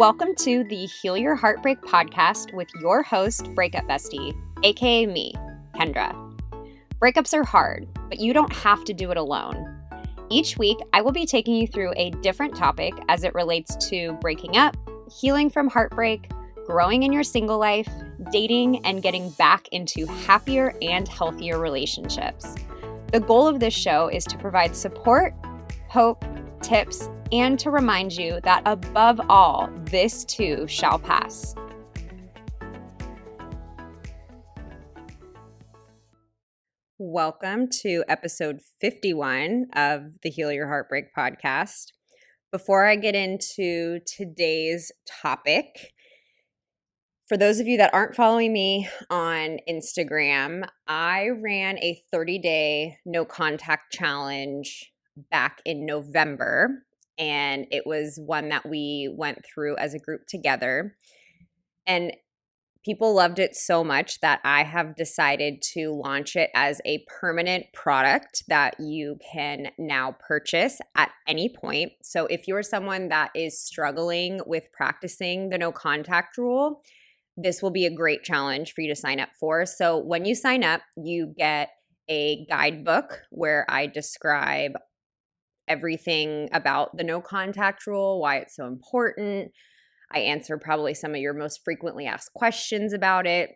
Welcome to the Heal Your Heartbreak podcast with your host, Breakup Bestie, aka me, Kendra. Breakups are hard, but you don't have to do it alone. Each week, I will be taking you through a different topic as it relates to breaking up, healing from heartbreak, growing in your single life, dating, and getting back into happier and healthier relationships. The goal of this show is to provide support, hope, tips, and to remind you that above all, this too shall pass. Welcome to episode 51 of the Heal Your Heartbreak podcast. Before I get into today's topic, for those of you that aren't following me on Instagram, I ran a 30-day no contact challenge back in November. And it was one that we went through as a group together. And people loved it so much that I have decided to launch it as a permanent product that you can now purchase at any point. So if you're someone that is struggling with practicing the no contact rule, this will be a great challenge for you to sign up for. So when you sign up, you get a guidebook where I describe everything about the no contact rule, why it's so important. I answer probably some of your most frequently asked questions about it.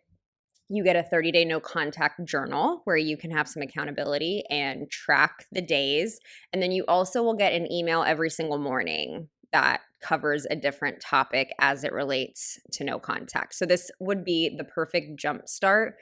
You get a 30-day no contact journal where you can have some accountability and track the days. And then you also will get an email every single morning that covers a different topic as it relates to no contact. So this would be the perfect jump start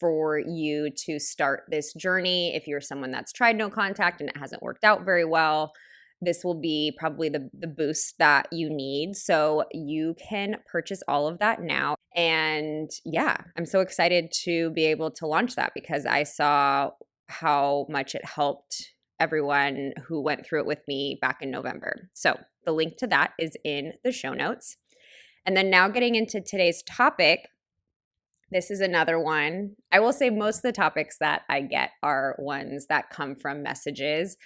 for you to start this journey. If you're someone that's tried no contact and it hasn't worked out very well, this will be probably the boost that you need. So you can purchase all of that now. And yeah, I'm so excited to be able to launch that because I saw how much it helped everyone who went through it with me back in November. So the link to that is in the show notes. And then now getting into today's topic, this is another one. I will say most of the topics that I get are ones that come from messages.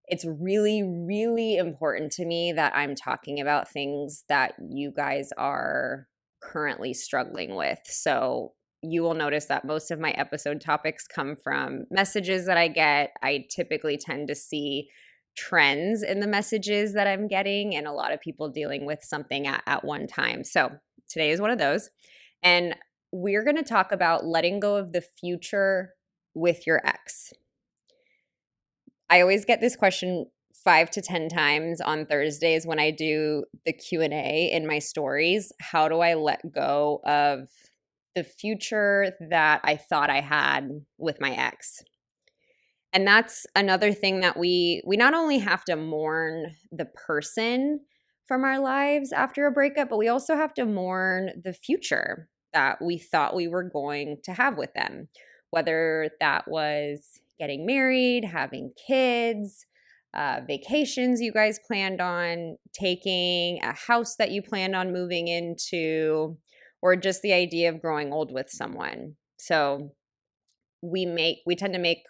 It's really, really important to me that I'm talking about things that you guys are currently struggling with. So you will notice that most of my episode topics come from messages that I get. I typically tend to see trends in the messages that I'm getting and a lot of people dealing with something at one time. So today is one of those. And we're going to talk about letting go of the future with your ex. I always get this question 5 to 10 times on Thursdays when I do the Q&A in my stories. How do I let go of the future that I thought I had with my ex? And that's another thing that we not only have to mourn the person from our lives after a breakup, but we also have to mourn the future that we thought we were going to have with them, whether that was getting married, having kids, vacations you guys planned on taking, a house that you planned on moving into, or just the idea of growing old with someone. So we tend to make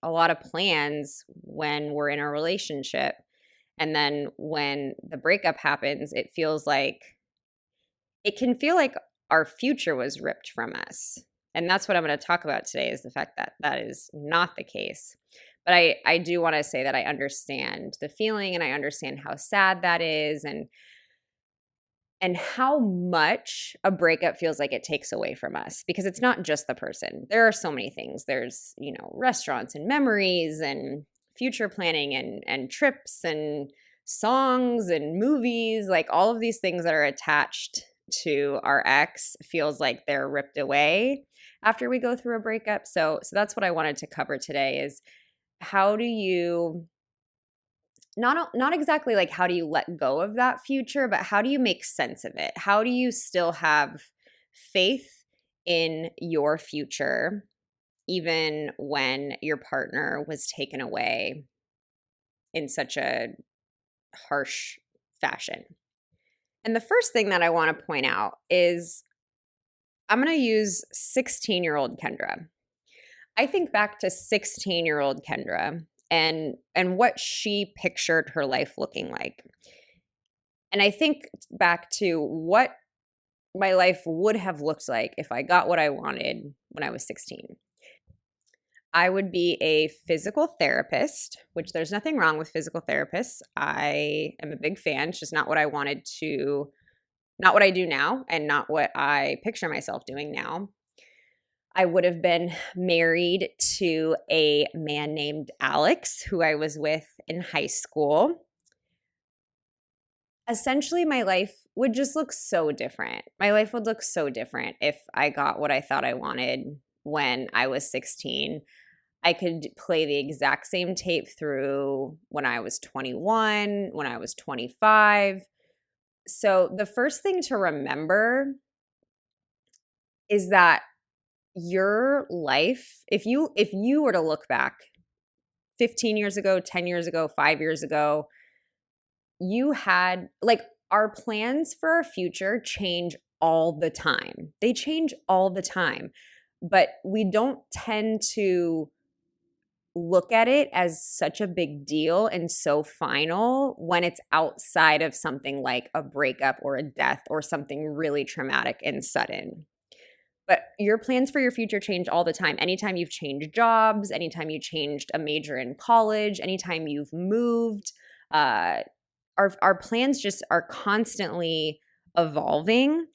a lot of plans when we're in a relationship. And then when the breakup happens, it can feel like our future was ripped from us. And that's what I'm going to talk about today is the fact that that is not the case. But I do want to say that I understand the feeling and I understand how sad that is and how much a breakup feels like it takes away from us because it's not just the person. There are so many things. There's, restaurants and memories and future planning and trips and songs and movies, like all of these things that are attached to our ex feels like they're ripped away after we go through a breakup. So that's what I wanted to cover today is how do you not exactly like how do you let go of that future, but how do you make sense of it? How do you still have faith in your future even when your partner was taken away in such a harsh fashion? And the first thing that I want to point out is I'm going to use 16-year-old Kendra. I think back to 16-year-old Kendra, and what she pictured her life looking like. And I think back to what my life would have looked like if I got what I wanted when I was 16. I would be a physical therapist, which there's nothing wrong with physical therapists. I am a big fan. It's just not what I wanted to, not what I do now, and not what I picture myself doing now. I would have been married to a man named Alex, who I was with in high school. Essentially, my life would just look so different. My life would look so different if I got what I thought I wanted when I was 16. I could play the exact same tape through when I was 21, when I was 25. So the first thing to remember is that your life, if you were to look back 15 years ago, 10 years ago, 5 years ago, you had like our plans for our future change all the time. They change all the time, but we don't tend to look at it as such a big deal and so final when it's outside of something like a breakup or a death or something really traumatic and sudden. But your plans for your future change all the time. Anytime you've changed jobs, anytime you changed a major in college, anytime you've moved, our plans just are constantly evolving.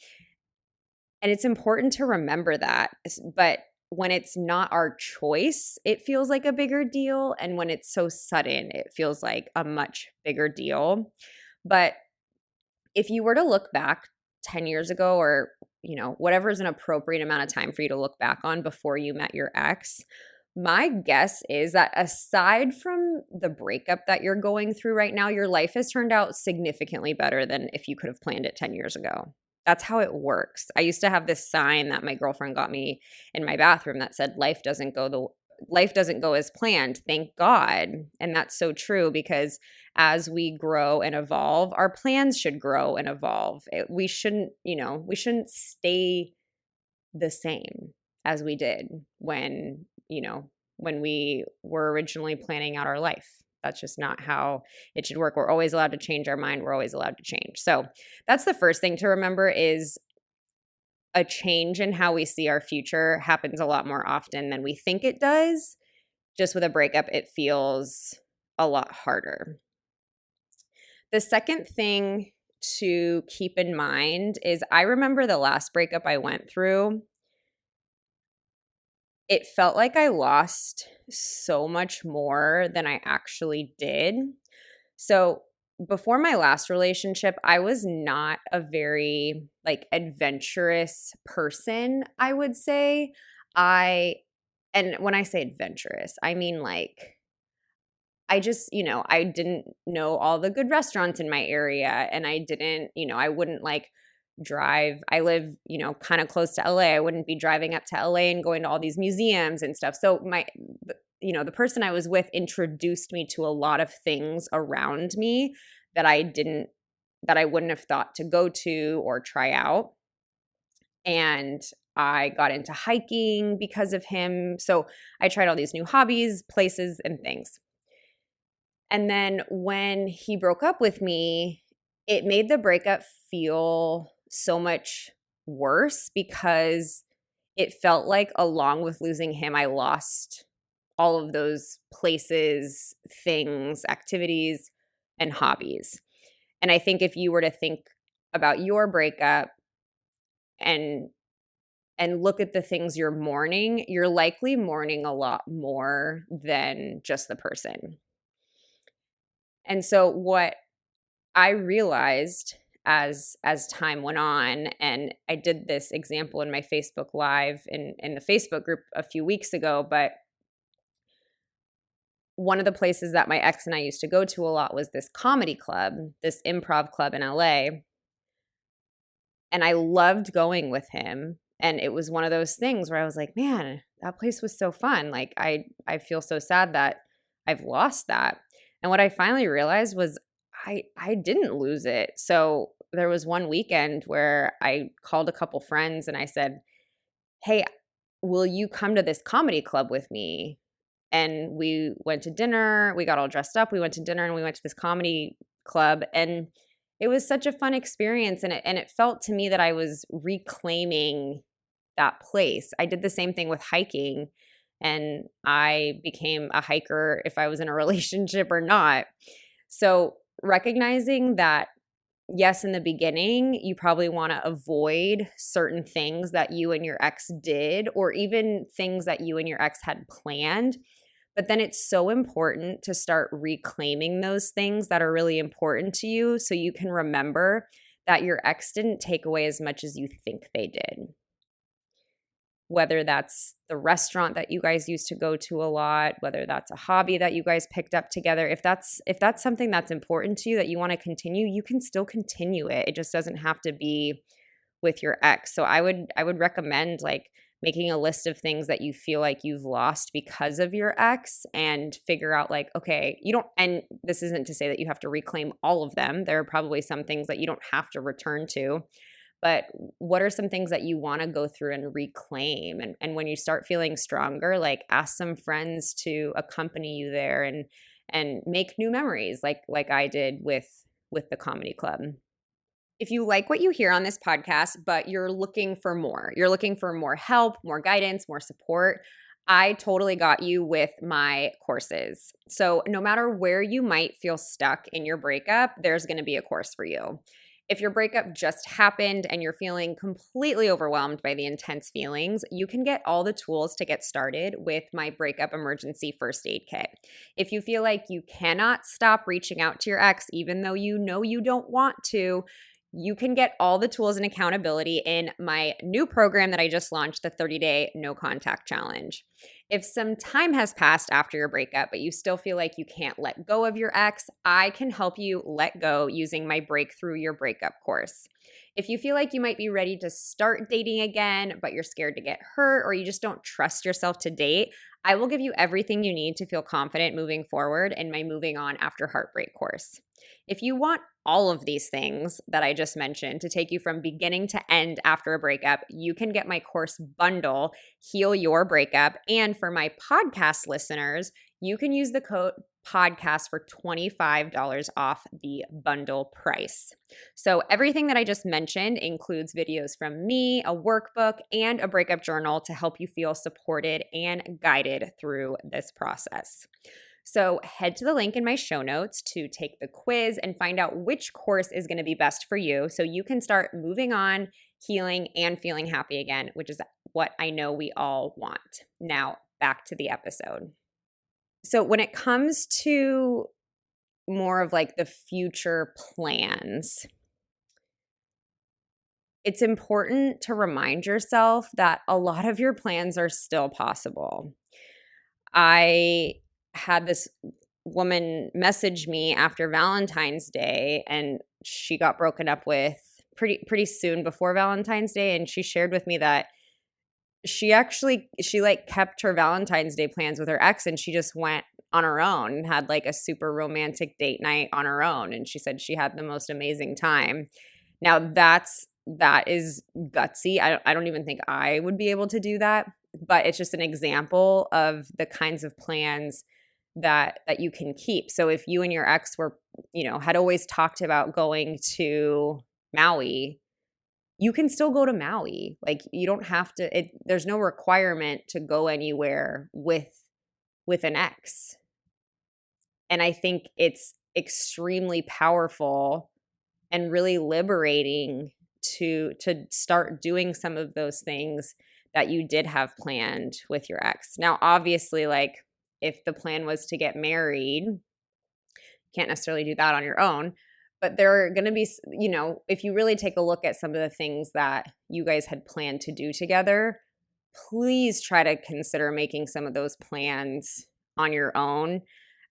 And it's important to remember that. But when it's not our choice, it feels like a bigger deal. And when it's so sudden, it feels like a much bigger deal. But if you were to look back 10 years ago, or whatever is an appropriate amount of time for you to look back on before you met your ex, my guess is that aside from the breakup that you're going through right now, your life has turned out significantly better than if you could have planned it 10 years ago. That's how it works. I used to have this sign that my girlfriend got me in my bathroom that said life doesn't go as planned. Thank God. And that's so true, because as we grow and evolve, our plans should grow and evolve. We shouldn't stay the same as we did when we were originally planning out our life. That's just not how it should work. We're always allowed to change our mind. We're always allowed to change. So that's the first thing to remember, is a change in how we see our future happens a lot more often than we think it does. Just with a breakup, it feels a lot harder. The second thing to keep in mind is I remember the last breakup I went through. It felt like I lost so much more than I actually did. So before my last relationship, I was not a very adventurous person, I would say. And when I say adventurous, I mean I just, I didn't know all the good restaurants in my area, and I didn't, I wouldn't drive. I live, kind of close to LA. I wouldn't be driving up to LA and going to all these museums and stuff. So the person I was with introduced me to a lot of things around me that I wouldn't have thought to go to or try out. And I got into hiking because of him. So I tried all these new hobbies, places, and things. And then when he broke up with me, it made the breakup feel so much worse, because it felt like along with losing him, I lost all of those places, things, activities, and hobbies. And I think if you were to think about your breakup and look at the things you're mourning, you're likely mourning a lot more than just the person. And so what I realized as time went on, and I did this example in my Facebook Live in the Facebook group a few weeks ago, but one of the places that my ex and I used to go to a lot was this comedy club, this improv club in LA. And I loved going with him. And it was one of those things where I was like, man, that place was so fun. I feel so sad that I've lost that. And what I finally realized was I didn't lose it. So there was one weekend where I called a couple friends and I said, hey, will you come to this comedy club with me? And we went to dinner. We got all dressed up. We went to dinner and we went to this comedy club. And it was such a fun experience, and it felt to me that I was reclaiming that place. I did the same thing with hiking, and I became a hiker if I was in a relationship or not. So recognizing that, yes, in the beginning, you probably want to avoid certain things that you and your ex did, or even things that you and your ex had planned. But then it's so important to start reclaiming those things that are really important to you so you can remember that your ex didn't take away as much as you think they did. Whether that's the restaurant that you guys used to go to a lot, whether that's a hobby that you guys picked up together, if that's something that's important to you that you want to continue, you can still continue it. It just doesn't have to be with your ex. So I would recommend like making a list of things that you feel like you've lost because of your ex, and figure out like, okay, you don't, and this isn't to say that you have to reclaim all of them. There are probably some things that you don't have to return to, but what are some things that you want to go through and reclaim? And when you start feeling stronger, like ask some friends to accompany you there, and make new memories like I did with the comedy club. If you like what you hear on this podcast, but you're looking for more help, more guidance, more support, I totally got you with my courses. So no matter where you might feel stuck in your breakup, there's going to be a course for you. If your breakup just happened and you're feeling completely overwhelmed by the intense feelings, you can get all the tools to get started with my Breakup Emergency First Aid Kit. If you feel like you cannot stop reaching out to your ex, even though you know you don't want to, you can get all the tools and accountability in my new program that I just launched, the 30-day No Contact Challenge. If some time has passed after your breakup, but you still feel like you can't let go of your ex, I can help you let go using my Breakthrough Your Breakup course. If you feel like you might be ready to start dating again, but you're scared to get hurt, or you just don't trust yourself to date, I will give you everything you need to feel confident moving forward in my Moving On After Heartbreak course. If you want all of these things that I just mentioned to take you from beginning to end after a breakup, you can get my course bundle, Heal Your Breakup. And for my podcast listeners, you can use the code podcast for $25 off the bundle price. So everything that I just mentioned includes videos from me, a workbook, and a breakup journal to help you feel supported and guided through this process. So head to the link in my show notes to take the quiz and find out which course is going to be best for you so you can start moving on, healing, and feeling happy again, which is what I know we all want. Now, back to the episode. So when it comes to more of like the future plans, it's important to remind yourself that a lot of your plans are still possible. I had this woman message me after Valentine's Day, and she got broken up with pretty soon before Valentine's Day, and she shared with me that she like kept her Valentine's Day plans with her ex, and she just went on her own and had like a super romantic date night on her own, and she said she had the most amazing time. Now that is gutsy. I don't even think I would be able to do that, but it's just an example of the kinds of plans that you can keep. So if you and your ex were, had always talked about going to Maui, you can still go to Maui. Like you don't have to, there's no requirement to go anywhere with an ex. And I think it's extremely powerful and really liberating to start doing some of those things that you did have planned with your ex. Now, obviously, like if the plan was to get married, you can't necessarily do that on your own. But there are going to be, if you really take a look at some of the things that you guys had planned to do together, please try to consider making some of those plans on your own.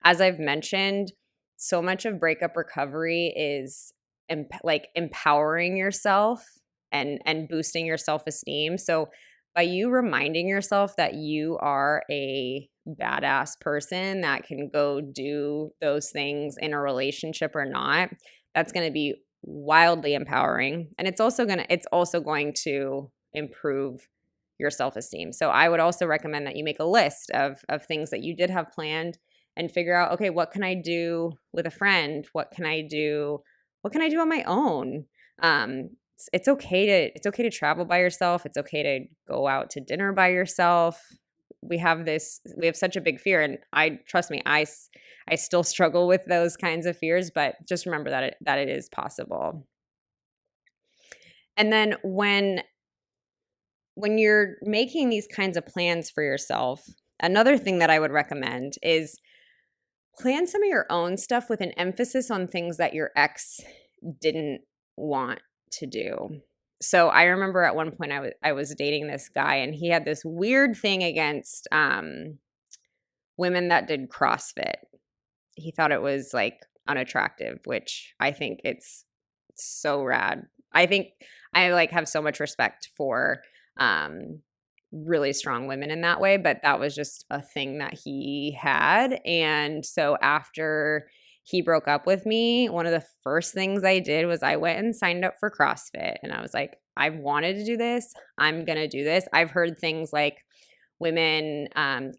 As I've mentioned, so much of breakup recovery is empowering yourself and boosting your self-esteem. So by you reminding yourself that you are a badass person that can go do those things in a relationship or not, that's going to be wildly empowering. And it's also going to improve your self-esteem. So I would also recommend that you make a list of things that you did have planned and figure out, okay, what can I do with a friend? What can I do what can I do on my own? It's okay to travel by yourself. It's okay to go out to dinner by yourself. We have such a big fear, and trust me, I still struggle with those kinds of fears, but just remember that it is possible. And then when you're making these kinds of plans for yourself, another thing that I would recommend is plan some of your own stuff with an emphasis on things that your ex didn't want to do. So I remember at one point I was dating this guy, and he had this weird thing against women that did CrossFit. He thought it was like unattractive, which I think it's so rad. I think I like have so much respect for really strong women in that way, but that was just a thing that he had. And so after he broke up with me, one of the first things I did was I went and signed up for CrossFit. And I was like, I've wanted to do this. I'm going to do this. I've heard things like women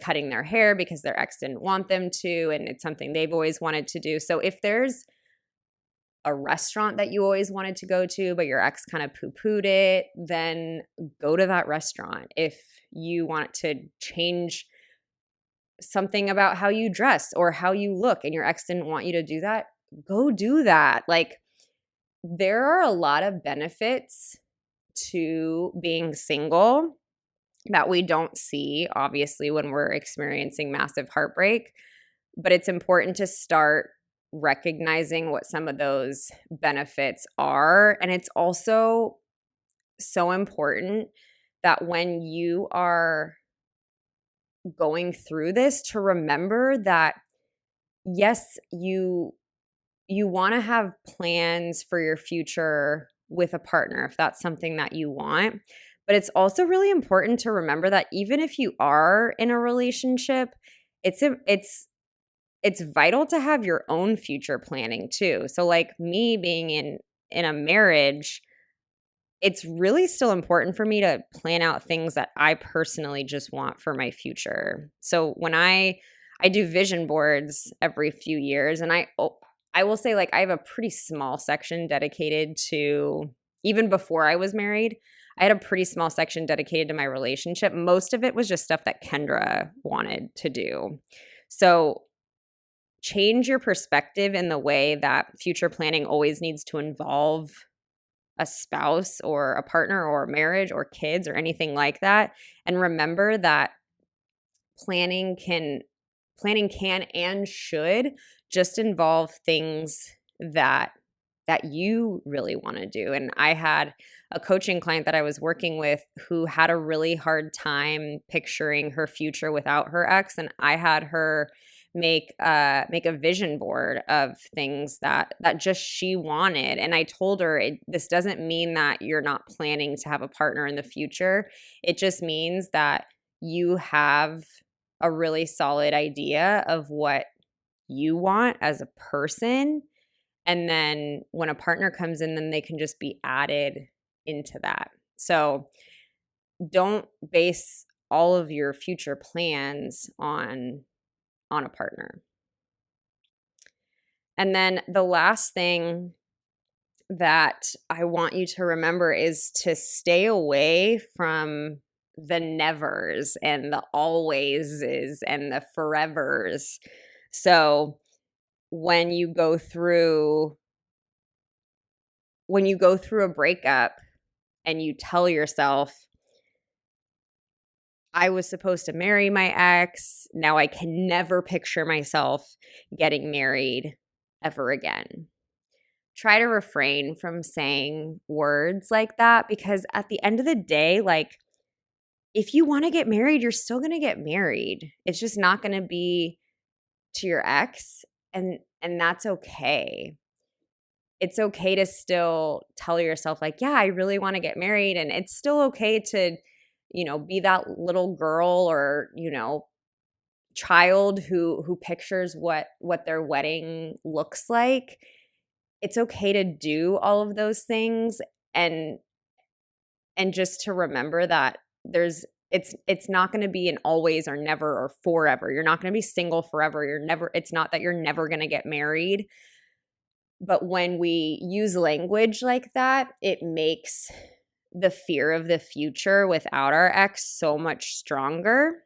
cutting their hair because their ex didn't want them to, and it's something they've always wanted to do. So if there's a restaurant that you always wanted to go to, but your ex kind of poo-pooed it, then go to that restaurant. If you want to change something about how you dress or how you look and your ex didn't want you to do that, go do that. Like, there are a lot of benefits to being single that we don't see, obviously, when we're experiencing massive heartbreak, but it's important to start recognizing what some of those benefits are. And it's also so important that when you are going through this, to remember that yes, you want to have plans for your future with a partner if that's something that you want. But it's also really important to remember that even if you are in a relationship, it's vital to have your own future planning too. So like me being in a marriage, it's really still important for me to plan out things that I personally just want for my future. So when I do vision boards every few years, and I will say, like, I have a pretty small section dedicated to, even before I was married, I had a pretty small section dedicated to my relationship. Most of it was just stuff that Kendra wanted to do. So change your perspective in the way that future planning always needs to involve a spouse or a partner or a marriage or kids or anything like that. And remember that planning can and should just involve things that you really want to do. And I had a coaching client that I was working with who had a really hard time picturing her future without her ex, and I had her make a vision board of things that just she wanted. And I told her, this doesn't mean that you're not planning to have a partner in the future. It just means that you have a really solid idea of what you want as a person. And then when a partner comes in, then they can just be added into that. So don't base all of your future plans on a partner. And then the last thing that I want you to remember is to stay away from the nevers and the alwayses and the forevers. So when you go through a breakup and you tell yourself, I was supposed to marry my ex, now I can never picture myself getting married ever again. Try to refrain from saying words like that, because at the end of the day, like, if you want to get married, you're still going to get married. It's just not going to be to your ex, and that's okay. It's okay to still tell yourself, like, yeah, I really want to get married, and it's still okay to, be that little girl or, child who pictures what their wedding looks like. It's okay to do all of those things, and just to remember that it's not going to be an always or never or forever. You're not going to be single forever. It's not that you're never going to get married. But when we use language like that, it makes the fear of the future without our ex so much stronger.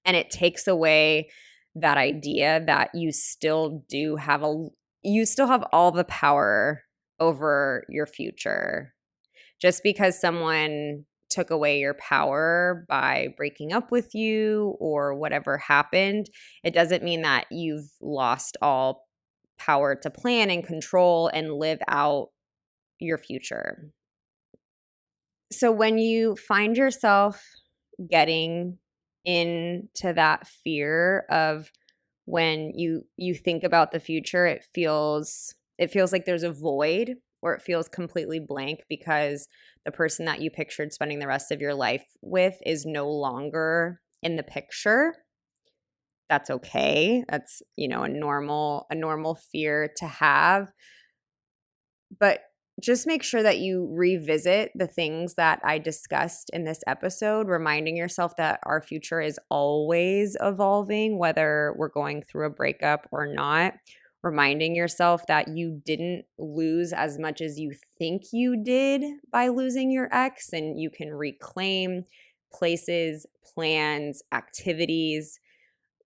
And it takes away that idea that you still have all the power over your future. Just because someone took away your power by breaking up with you or whatever happened, it doesn't mean that you've lost all power to plan and control and live out your future. So when you find yourself getting into that fear of when you think about the future, it feels like there's a void, or it feels completely blank because the person that you pictured spending the rest of your life with is no longer in the picture. That's okay. That's, a normal fear to have. But just make sure that you revisit the things that I discussed in this episode, reminding yourself that our future is always evolving, whether we're going through a breakup or not. Reminding yourself that you didn't lose as much as you think you did by losing your ex, and you can reclaim places, plans, activities.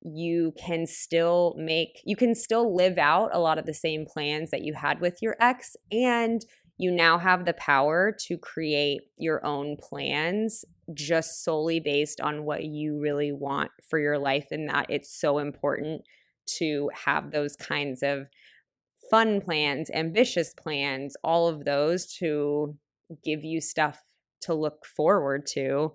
You can still live out a lot of the same plans that you had with your ex, and you now have the power to create your own plans just solely based on what you really want for your life, and that it's so important to have those kinds of fun plans, ambitious plans, all of those to give you stuff to look forward to.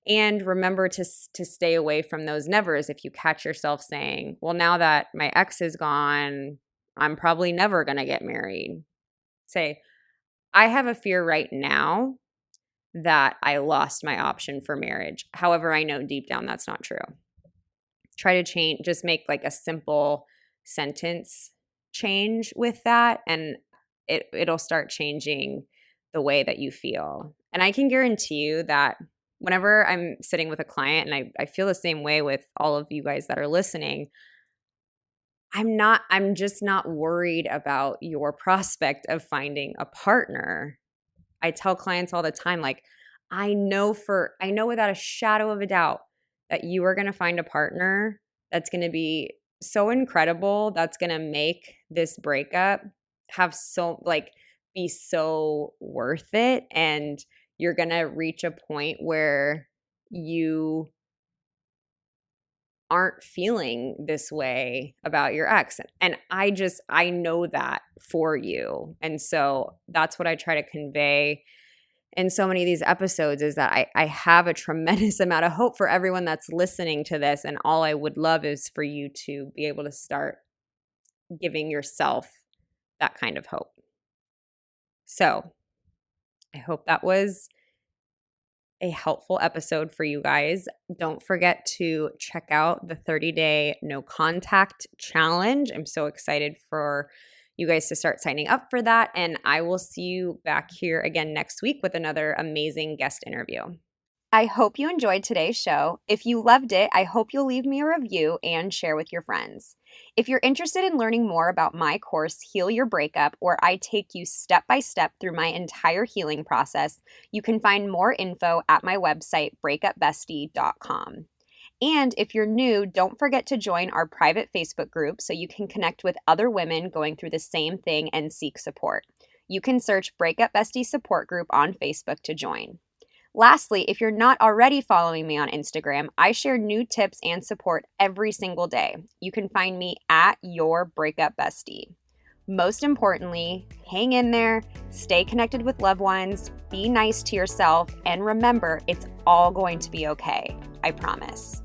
And remember to stay away from those nevers. If you catch yourself saying, well, now that my ex is gone, I'm probably never going to get married. Say, I have a fear right now that I lost my option for marriage. However, I know deep down that's not true. Try to change, just make like a simple sentence change with that, and it'll start changing the way that you feel. And I can guarantee you that whenever I'm sitting with a client, and I feel the same way with all of you guys that are listening, I'm just not worried about your prospect of finding a partner. I tell clients all the time, like, I know without a shadow of a doubt that you are going to find a partner that's going to be so incredible, that's going to make this breakup be so worth it. And you're going to reach a point where you aren't feeling this way about your ex. And I know that for you. And so that's what I try to convey in so many of these episodes, is that I have a tremendous amount of hope for everyone that's listening to this. And all I would love is for you to be able to start giving yourself that kind of hope. So I hope that was a helpful episode for you guys. Don't forget to check out the 30-day no contact challenge. I'm so excited for you guys to start signing up for that. And I will see you back here again next week with another amazing guest interview. I hope you enjoyed today's show. If you loved it, I hope you'll leave me a review and share with your friends. If you're interested in learning more about my course, Heal Your Breakup, where I take you step by step through my entire healing process, you can find more info at my website, breakupbestie.com. And if you're new, don't forget to join our private Facebook group so you can connect with other women going through the same thing and seek support. You can search Breakup Bestie Support Group on Facebook to join. Lastly, if you're not already following me on Instagram, I share new tips and support every single day. You can find me at Your Breakup Bestie. Most importantly, hang in there, stay connected with loved ones, be nice to yourself, and remember, it's all going to be okay. I promise.